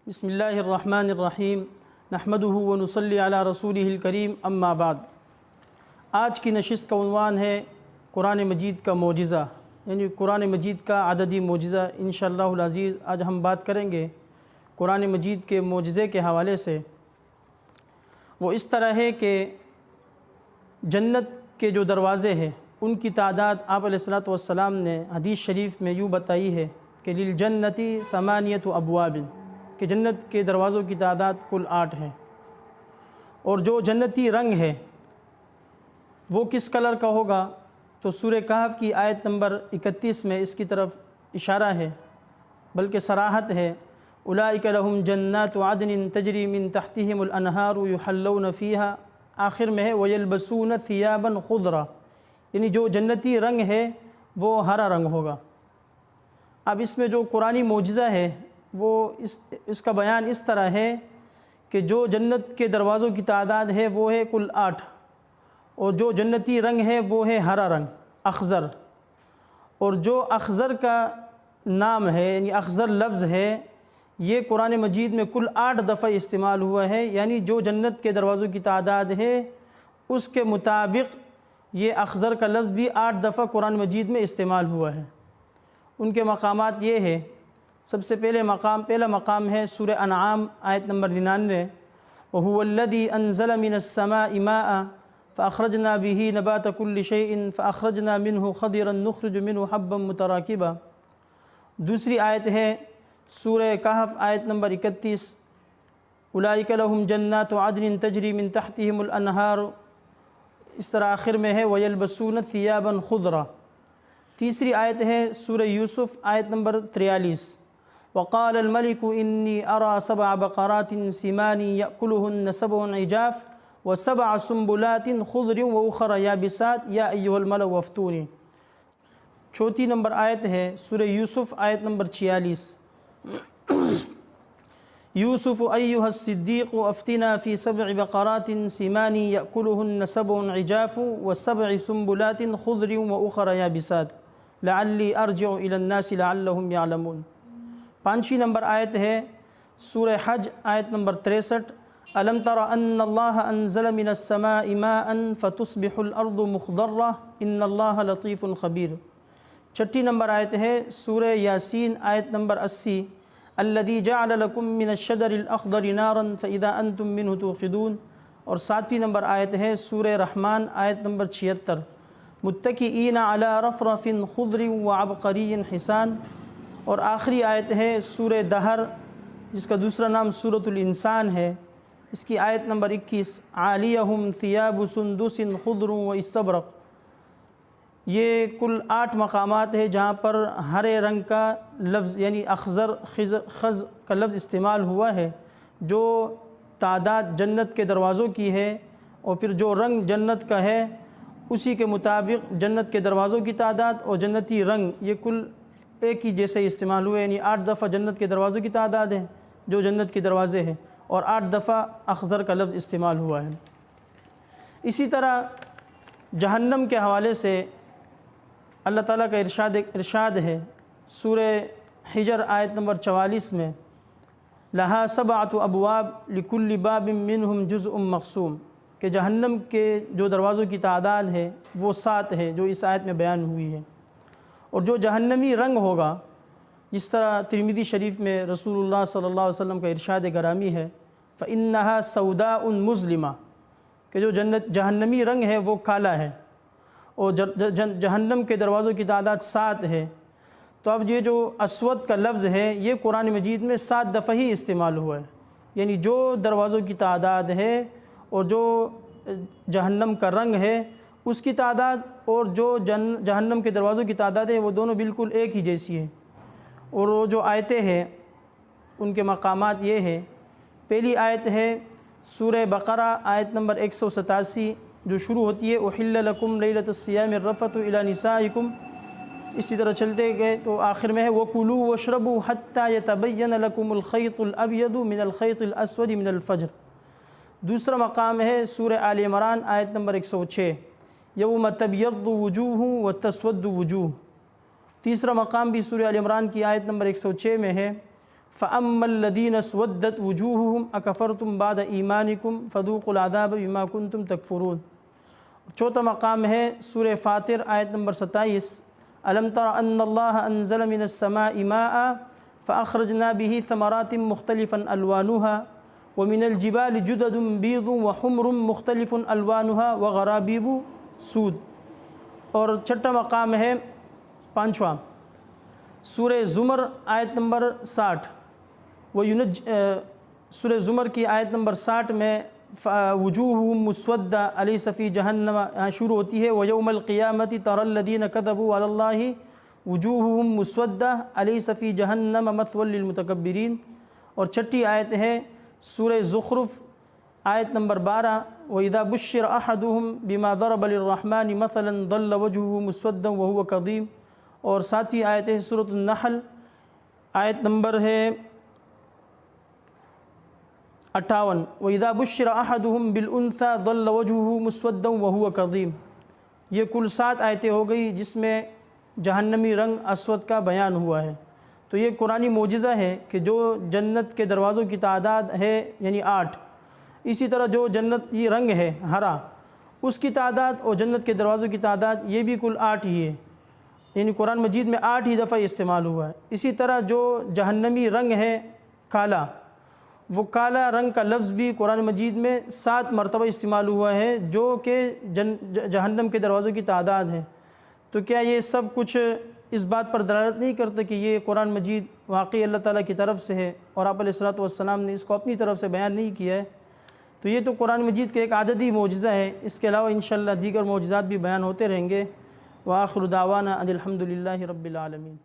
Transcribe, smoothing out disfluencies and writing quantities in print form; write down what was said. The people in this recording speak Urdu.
بسم اللہ الرحمن الرحیم نحمدہ ونصلی علی رسولہ الکریم اما بعد۔ آج کی نشست کا عنوان ہے قرآن مجید کا معجزہ، یعنی قرآن مجید کا عددی معجزہ۔ انشاءاللہ العزیز آج ہم بات کریں گے قرآن مجید کے معجزے کے حوالے سے۔ وہ اس طرح ہے کہ جنت کے جو دروازے ہیں ان کی تعداد آپ علیہ الصلوۃ والسلام نے حدیث شریف میں یوں بتائی ہے کہ للجنتی ثمانیۃ ابواب، کہ جنت کے دروازوں کی تعداد کل 8 ہے۔ اور جو جنتی رنگ ہے وہ کس کلر کا ہوگا تو سورہ کہف کی آیت نمبر 31 میں اس کی طرف اشارہ ہے، بلکہ صراحت ہے۔ اولئک لہم جنات عدن تجری من تحتہم الانہار یحلون فیہا، آخر میں ہے ویلبسون ثیابا خضرا، یعنی جو جنتی رنگ ہے وہ ہرا رنگ ہوگا۔ اب اس میں جو قرآنی معجزہ ہے وہ اس کا بیان اس طرح ہے کہ جو جنت کے دروازوں کی تعداد ہے وہ ہے کل 8، اور جو جنتی رنگ ہے وہ ہے ہرا رنگ اخضر، اور جو اخضر کا نام ہے یعنی اخضر لفظ ہے یہ قرآن مجید میں کل 8 دفعہ استعمال ہوا ہے، یعنی جو جنت کے دروازوں کی تعداد ہے اس کے مطابق یہ اخضر کا لفظ بھی 8 دفعہ قرآن مجید میں استعمال ہوا ہے۔ ان کے مقامات یہ ہے، سب سے پہلا مقام ہے سورہ انعام آیت نمبر 99، وَهُوَ الَّذِي أَنزَلَ مِنَ السَّمَاءِ مَاءً فَأَخْرَجْنَا بِهِ نَبَاتَ كُلِّ شَيْءٍ فَأَخْرَجْنَا مِنْهُ خَضِرًا نُخْرِجُ مِنْهُ حَبًّا مُتَرَاكِبًا۔ دوسری آیت ہے سورہ کہف آیت نمبر 31، اولئک لہم جنات عدن تجری من تحتہم الانہار، اس طرح آخر میں ہے ویلبسون ثیابا خضرا۔ تیسری آیت ہے سورہ یوسف آیت نمبر 43، وقال الملك إني أرى 7 بقرات سمان يأكلهن 7 عجاف و7 سنبلات خضر وأخر يابسات يا أيها الملأ وافتوني۔ چوتھی نمبر آیت ہے سورہ یوسف آیت نمبر 46، یوسف أيها الصدیق افتنا في 7 بقرات سمان يأكلهن 7 عجاف و7 سنبلات خضر وأخر يابسات لعلی ارجع إلى الناس لعلهم يعلمون۔ پانچویں نمبر آیت ہے سورہ حج آیت نمبر 63، الم تر ان اللہ انزل من السماء ماء فتصبح الارض مخضرہ ان اللہ لطیف خبیر۔ چھٹی نمبر آیت ہے سورہ یاسین آیت نمبر 80، الذی جعل لکم من الشجر الاخضر نارا فاذا انتم منہ توقدون۔ اور ساتویں نمبر آیت ہے سورہ رحمان آیت نمبر 76، متکئین علی رفرف خضر وعبقری حسان۔ اور آخری آیت ہے سورہ دہر جس کا دوسرا نام سورۃ الانسان ہے، اس کی آیت نمبر 21، عالیہم ثیاب سندس خضر واستبرق۔ یہ کل 8 مقامات ہیں جہاں پر ہرے رنگ کا لفظ یعنی اخضر خض کا لفظ استعمال ہوا ہے، جو تعداد جنت کے دروازوں کی ہے، اور پھر جو رنگ جنت کا ہے اسی کے مطابق جنت کے دروازوں کی تعداد اور جنتی رنگ یہ کل ایک ہی جیسے استعمال ہوئے، یعنی 8 دفعہ جنت کے دروازوں کی تعداد ہے جو جنت کے دروازے ہیں، اور 8 دفعہ اخضر کا لفظ استعمال ہوا ہے۔ اسی طرح جہنم کے حوالے سے اللہ تعالیٰ کا ارشاد ہے سورہ حجر آیت نمبر 44 میں، لہا 7 ابواب لکل باب منہم جزء مقسوم، کہ جہنم کے جو دروازوں کی تعداد ہے وہ 7 ہے جو اس آیت میں بیان ہوئی ہے۔ اور جو جہنمی رنگ ہوگا، جس طرح ترمذی شریف میں رسول اللہ صلی اللہ علیہ وسلم کا ارشاد گرامی ہے، فَإِنَّهَا سَوْدَاءٌ مُظْلِمَةٌ، کہ جو جہنمی رنگ ہے وہ کالا ہے، اور جہنم کے دروازوں کی تعداد 7 ہے۔ تو اب یہ جو اسود کا لفظ ہے یہ قرآن مجید میں 7 دفعہ ہی استعمال ہوا ہے، یعنی جو دروازوں کی تعداد ہے اور جو جہنم کا رنگ ہے اس کی تعداد اور جو جہنم کے دروازوں کی تعداد ہے وہ دونوں بالکل ایک ہی جیسی ہے۔ اور وہ جو آیتیں ہیں ان کے مقامات یہ ہے، پہلی آیت ہے سورہ بقرہ آیت نمبر 187 جو شروع ہوتی ہے احل لکم لیلۃ الصیام الرفث الی نسائکم، اسی طرح چلتے گئے تو آخر میں ہے وَكُلُوا وَاشْرَبُوا حَتَّى يَتَبَيَّنَ لَكُمُ الْخَيْطُ الْأَبْيَضُ مِنَ الْخَيْطِ الْأَسْوَدِ مِنَ الْفَجْرِ۔ دوسرا مقام ہے سورہ آل عمران آیت نمبر 106، یوم تبیض وجوہ وتسود وجوہ۔ تیسرا مقام بھی سورہ آل عمران کی آیت نمبر 106 میں ہے، فَأَمَّا الَّذِينَ اسْوَدَّتْ وُجُوهُهُمْ أَكَفَرْتُمْ بَعْدَ إِيمَانِكُمْ فَذُوقُوا الْعَذَابَ بِمَا كُنْتُمْ تَكْفُرُونَ۔ چوتھا مقام ہے سورہ فاطر آیت نمبر 27، أَلَمْ تَرَ أَنَّ اللَّهَ أَنزَلَ مِنَ السَّمَاءِ مَاءً فَأَخْرَجْنَا بِهِ ثَمَرَاتٍ مُخْتَلِفًا أَلْوَانُهَا وَمِنَ الْجِبَالِ جُدَدٌ بِيضٌ وَحُمْرٌ مُخْتَلِفٌ أَلْوَانُهَا وَغَرَابِيبُ سُودٌ۔ اور چھٹا مقام ہے پانچواں سورہ زمر آیت نمبر 60، سورہ زمر کی آیت نمبر 60 میں وجوہہم مسودہ الیس فی جہنم شروع ہوتی ہے، ویوم القیامۃ تری الذین کذبوا علی اللہ وجوہہم مسودہ الیس فی جہنم مثوی للمتکبرین۔ اور چھٹی آیت ہے سورہ زخرف آیت نمبر 12، وَإِذَا بُشِّرَ أَحَدُهُمْ بِمَا ضَرَبَ لِلرَّحْمَنِ مَثَلًا ظَلَّ وَجْهُهُ مُسْوَدًّا وَهُوَ كَظِيمٌ۔ اور ساتھی آیت ہے سورۃ النحل آیت نمبر ہے 58، وَإِذَا بُشِّرَ أَحَدُهُمْ بِالْأُنْثَى ظَلَّ وَجْهُهُ مُسْوَدًّا وَهُوَ كَظِيمٌ۔ یہ کل 7 آیتیں ہو گئی جس میں جہنمی رنگ اسود کا بیان ہوا ہے۔ تو یہ قرآنی معجزہ ہے کہ جو جنت کے دروازوں کی تعداد ہے یعنی 8، اسی طرح جو جنت یہ رنگ ہے ہرا اس کی تعداد اور جنت کے دروازوں کی تعداد یہ بھی کل 8 ہی ہے، یعنی قرآن مجید میں 8 ہی دفعہ استعمال ہوا ہے۔ اسی طرح جو جہنمی رنگ ہے کالا، وہ کالا رنگ کا لفظ بھی قرآن مجید میں 7 مرتبہ استعمال ہوا ہے جو کہ جہنم کے دروازوں کی تعداد ہے۔ تو کیا یہ سب کچھ اس بات پر دلالت نہیں کرتا کہ یہ قرآن مجید واقعی اللہ تعالیٰ کی طرف سے ہے اور آپ علیہ الصلوۃ والسلام نے اس کو اپنی طرف سے بیان نہیں کیا ہے؟ تو یہ تو قرآن مجید کے ایک عددی معجزہ ہے، اس کے علاوہ انشاءاللہ دیگر معجزات بھی بیان ہوتے رہیں گے۔ وآخر دعوانا ان الحمد للہ رب العالمین۔